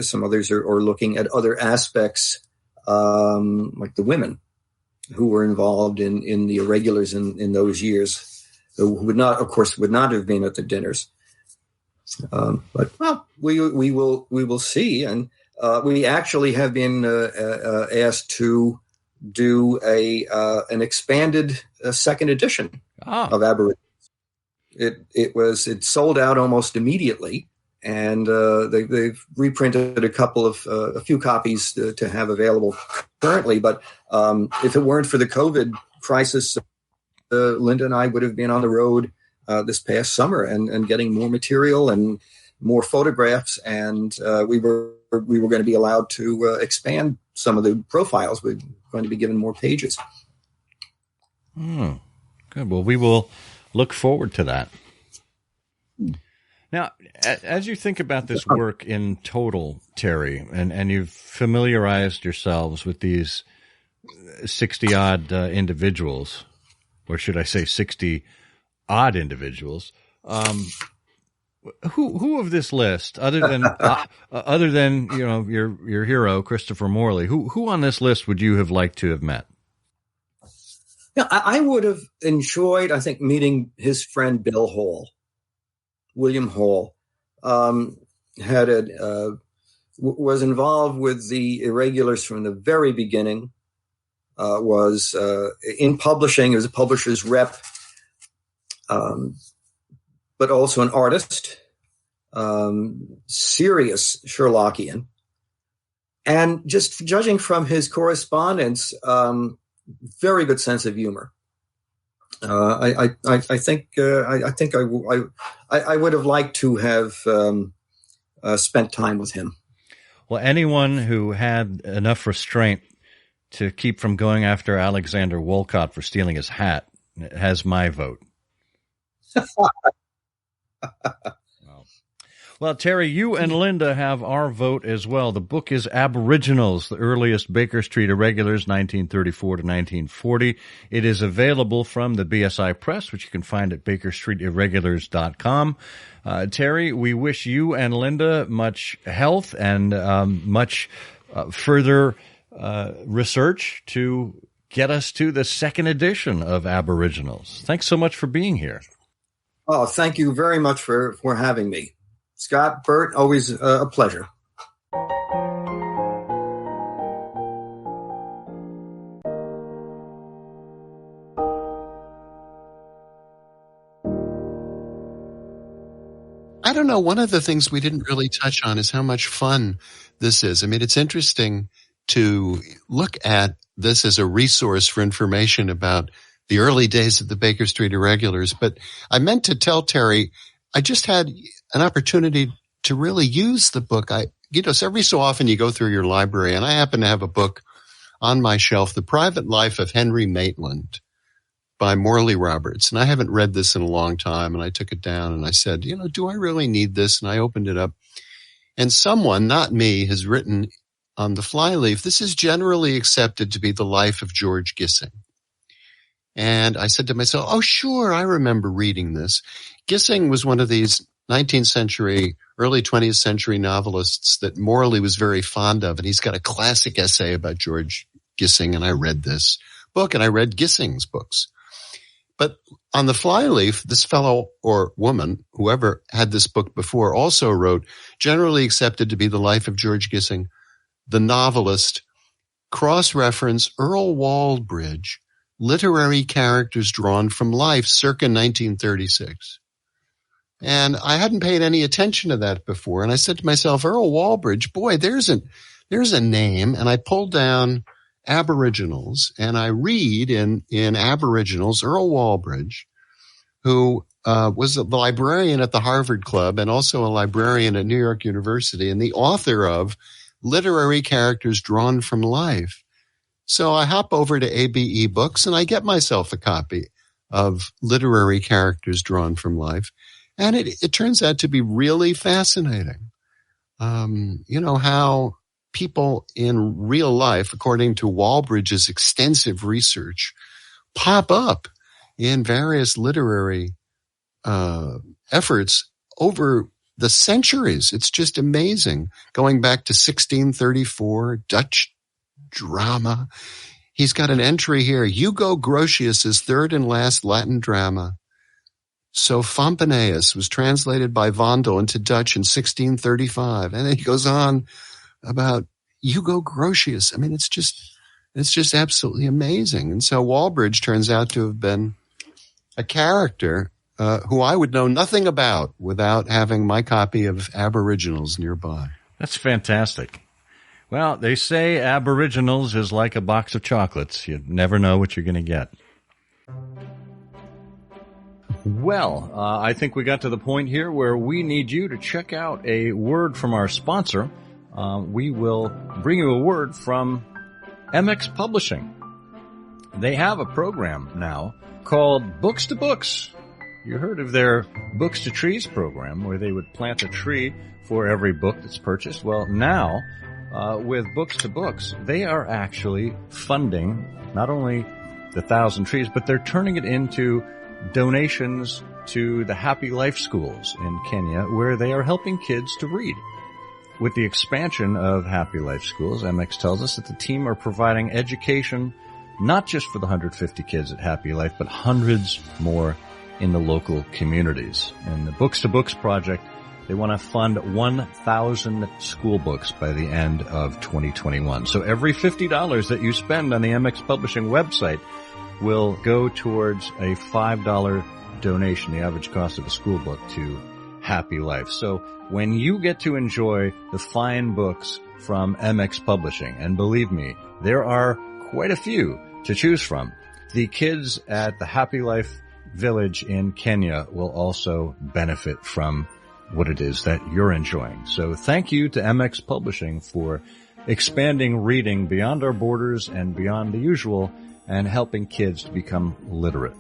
some others are looking at other aspects, like the women who were involved in the irregulars in those years, who would not have been at the dinners. But we will see, and we actually have been asked to do an expanded second edition of Aboriginals. It sold out almost immediately, and they've reprinted a few copies to have available currently. But if it weren't for the COVID crisis, Linda and I would have been on the road this past summer and getting more material and more photographs, and we were going to be allowed to expand some of the profiles. We're going to be given more pages. Good. Well, we will look forward to that. Now, as you think about this work in total, Terry, and you've familiarized yourselves with these 60-odd individuals, or should I say 60-odd individuals, who of this list, other than your hero Christopher Morley, who on this list would you have liked to have met? Yeah, I would have enjoyed, I think, meeting his friend Bill Hall. William Hall was involved with the irregulars from the very beginning. Was in publishing, as a publisher's rep, but also an artist, serious Sherlockian, and just judging from his correspondence, very good sense of humor. I think I would have liked to have spent time with him. Well, anyone who had enough restraint to keep from going after Alexander Wolcott for stealing his hat has my vote. Well, Terry, you and Linda have our vote as well. The book is Aboriginals, the earliest Baker Street Irregulars, 1934 to 1940. It is available from the BSI Press, which you can find at bakerstreetirregulars.com. Terry, we wish you and Linda much health and much further research to get us to the second edition of Aboriginals. Thanks so much for being here. Oh, thank you very much for having me. Scott, Bert, always a pleasure. I don't know. One of the things we didn't really touch on is how much fun this is. I mean, it's interesting to look at this as a resource for information about the early days of the Baker Street Irregulars. But I meant to tell Terry, I just had an opportunity to really use the book. Every so often you go through your library, and I happen to have a book on my shelf, The Private Life of Henry Maitland by Morley Roberts. And I haven't read this in a long time, and I took it down and I said, do I really need this? And I opened it up, and someone, not me, has written on the flyleaf, this is generally accepted to be the life of George Gissing. And I said to myself, oh, sure, I remember reading this. Gissing was one of these 19th century, early 20th century novelists that Morley was very fond of. And he's got a classic essay about George Gissing. And I read this book, and I read Gissing's books. But on the flyleaf, this fellow or woman, whoever had this book before, also wrote, generally accepted to be the life of George Gissing, the novelist, cross-reference Earl Walbridge, literary characters drawn from life, circa 1936. And I hadn't paid any attention to that before. And I said to myself, Earl Walbridge, boy, there's a name. And I pulled down Aboriginals, and I read in Aboriginals, Earl Walbridge, who was the librarian at the Harvard Club and also a librarian at New York University and the author of Literary Characters Drawn from Life. So I hop over to ABE Books and I get myself a copy of Literary Characters Drawn from Life. And it turns out to be really fascinating. How people in real life, according to Walbridge's extensive research, pop up in various literary efforts over the centuries. It's just amazing. Going back to 1634, Dutch drama. He's got an entry here, Hugo Grotius's third and last Latin drama. So Pomponius was translated by Vondel into Dutch in 1635. And then he goes on about Hugo Grotius. I mean, it's just absolutely amazing. And so Walbridge turns out to have been a character who I would know nothing about without having my copy of Aboriginals nearby. That's fantastic. Well, they say Aboriginals is like a box of chocolates. You never know what you're going to get. Well, I think we got to the point here where we need you to check out a word from our sponsor. We will bring you a word from MX Publishing. They have a program now called Books to Books. You heard of their Books to Trees program, where they would plant a tree for every book that's purchased. Well, now, with Books to Books, they are actually funding not only the 1,000 trees, but they're turning it into donations to the Happy Life schools in Kenya, where they are helping kids to read. With the expansion of Happy Life schools, MX tells us that the team are providing education not just for the 150 kids at Happy Life, but hundreds more in the local communities. And the Books to Books project, they want to fund 1,000 school books by the end of 2021. So every $50 that you spend on the MX Publishing website will go towards a $5 donation, the average cost of a school book, to Happy Life. So when you get to enjoy the fine books from MX Publishing, and believe me, there are quite a few to choose from, the kids at the Happy Life Village in Kenya will also benefit from what it is that you're enjoying. So thank you to MX Publishing for expanding reading beyond our borders and beyond the usual, and helping kids to become literate.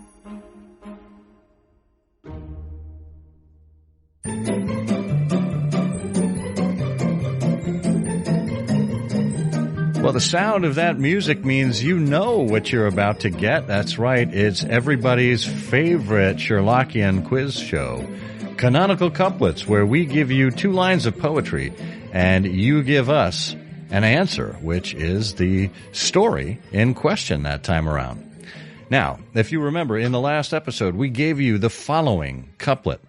Well, the sound of that music means you know what you're about to get. That's right. It's everybody's favorite Sherlockian quiz show, Canonical Couplets, where we give you 2 lines of poetry and you give us an answer, which is the story in question that time around. Now, if you remember, in the last episode, we gave you the following couplet.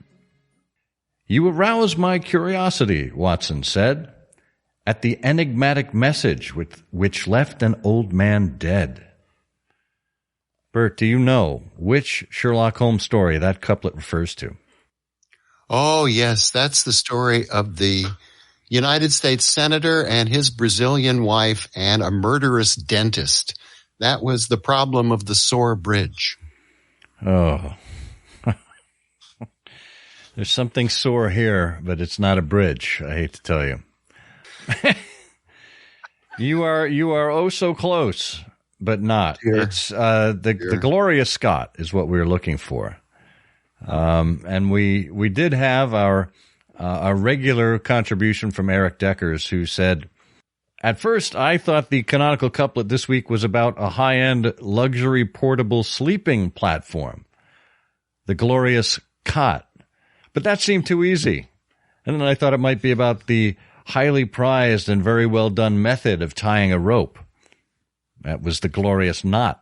You arouse my curiosity, Watson said, at the enigmatic message which left an old man dead. Bert, do you know which Sherlock Holmes story that couplet refers to? Oh, yes, that's the story of the United States Senator and his Brazilian wife and a murderous dentist. That was the problem of the Sore Bridge. Oh. There's something sore here, but it's not a bridge, I hate to tell you. You are oh so close, but not. Dear. It's the Glorious Scott is what we were looking for. And we did have our regular contribution from Eric Deckers, who said, at first I thought the canonical couplet this week was about a high-end luxury portable sleeping platform, the Glorious Cot, but that seemed too easy. And then I thought it might be about the highly prized and very well done method of tying a rope. That was the Glorious Knot.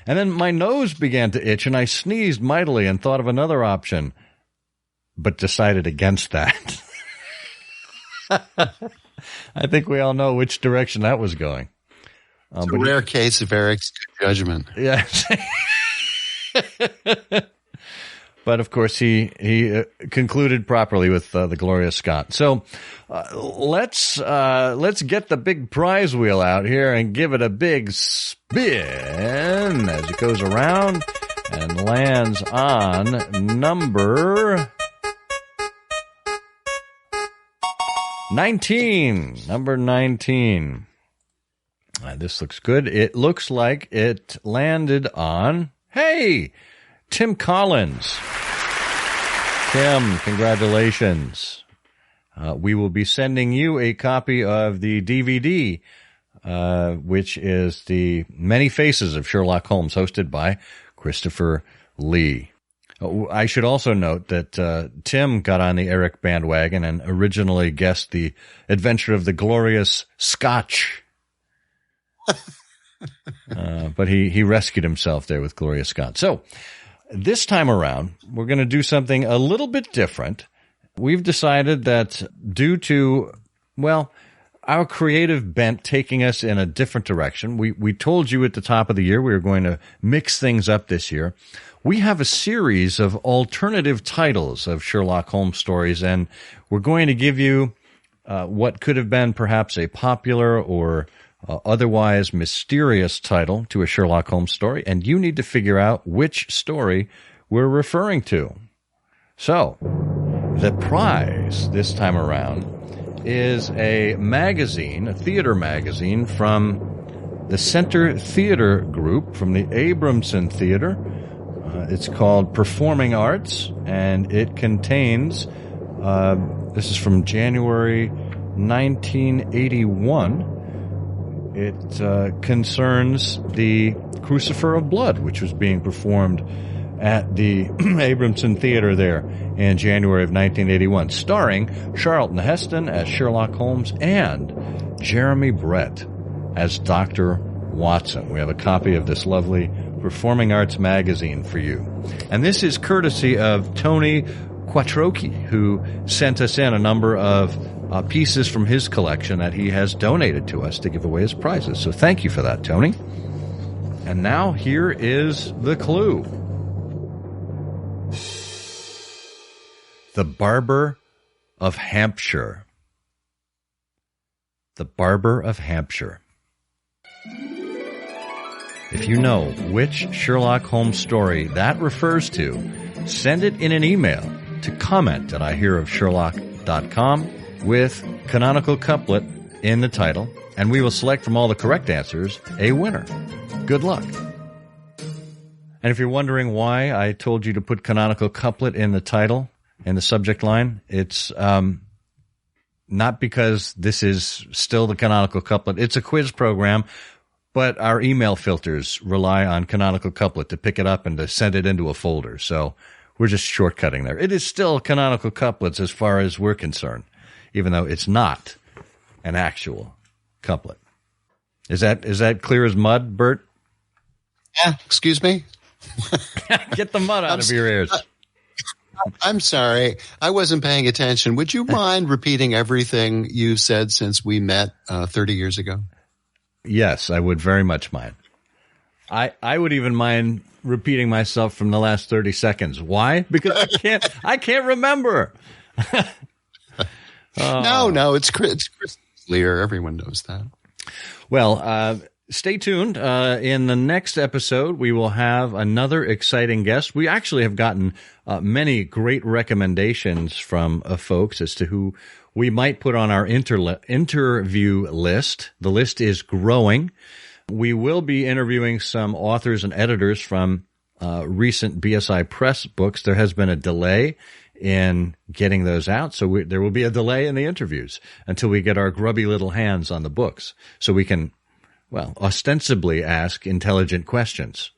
And then my nose began to itch, and I sneezed mightily and thought of another option, but decided against that. I think we all know which direction that was going. It's a rare case of Eric's good judgment. Yes. But of course, he concluded properly with the Gloria Scott. So let's get the big prize wheel out here and give it a big spin as it goes around and lands on number 19. Number 19. This looks good. It looks like it landed on, hey, Tim Collins. Tim, congratulations. We will be sending you a copy of the DVD, which is the Many Faces of Sherlock Holmes, hosted by Christopher Lee. I should also note that Tim got on the Eric bandwagon and originally guessed the adventure of the glorious Scotch. But he rescued himself there with Gloria Scott. So this time around, we're going to do something a little bit different. We've decided that due to, well, our creative bent taking us in a different direction, we told you at the top of the year we were going to mix things up this year. We have a series of alternative titles of Sherlock Holmes stories, and we're going to give you what could have been perhaps a popular or otherwise mysterious title to a Sherlock Holmes story, and you need to figure out which story we're referring to. So, the prize this time around is a magazine, a theater magazine from the Center Theater Group from the Abramson Theater. It's called Performing Arts, and it contains, this is from January 1981. It concerns the Crucifer of Blood, which was being performed at the Abramson Theater there in January of 1981, starring Charlton Heston as Sherlock Holmes and Jeremy Brett as Dr. Watson. We have a copy of this lovely Performing Arts magazine for you. And this is courtesy of Tony Quattrochi, who sent us in a number of pieces from his collection that he has donated to us to give away as prizes. So thank you for that, Tony. And now here is the clue. The Barber of Hampshire. The Barber of Hampshire. If you know which Sherlock Holmes story that refers to, send it in an email to comment@ihearofsherlock.com with Canonical Couplet in the title, and we will select from all the correct answers a winner. Good luck. And if you're wondering why I told you to put Canonical Couplet in the title, in the subject line, it's not because this is still the Canonical Couplet. It's a quiz program, but our email filters rely on Canonical Couplet to pick it up and to send it into a folder. So we're just shortcutting there. It is still Canonical Couplets as far as we're concerned, even though it's not an actual couplet. Is that clear as mud, Bert? Yeah, excuse me? Get the mud out of your ears. I'm sorry. I wasn't paying attention. Would you mind repeating everything you said since we met 30 years ago? Yes, I would very much mind. I would even mind repeating myself from the last 30 seconds. Why? Because I can't remember. No, it's Chris Lear. Everyone knows that. Well, stay tuned. In the next episode, we will have another exciting guest. We actually have gotten many great recommendations from folks as to who we might put on our interview list. The list is growing. We will be interviewing some authors and editors from recent BSI Press books. There has been a delay in getting those out, so there will be a delay in the interviews until we get our grubby little hands on the books so we can, well, ostensibly ask intelligent questions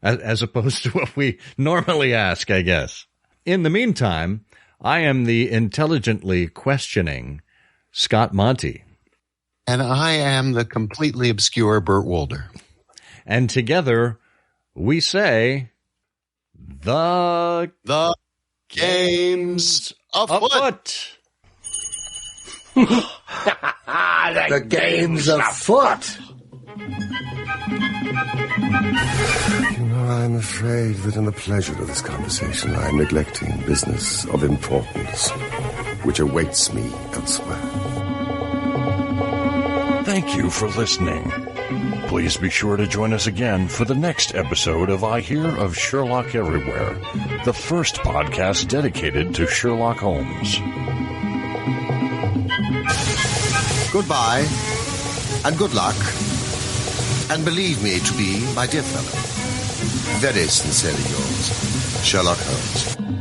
as opposed to what we normally ask, I guess. In the meantime, I am the intelligently questioning Scott Monty. And I am the completely obscure Burt Wolder. And together, we say the game's afoot. The game's afoot. I'm afraid that in the pleasure of this conversation, I am neglecting business of importance, which awaits me elsewhere. Thank you for listening. Please be sure to join us again for the next episode of I Hear of Sherlock Everywhere, the first podcast dedicated to Sherlock Holmes. Goodbye, and good luck, and believe me to be, my dear fellow, very sincerely yours, Sherlock Holmes.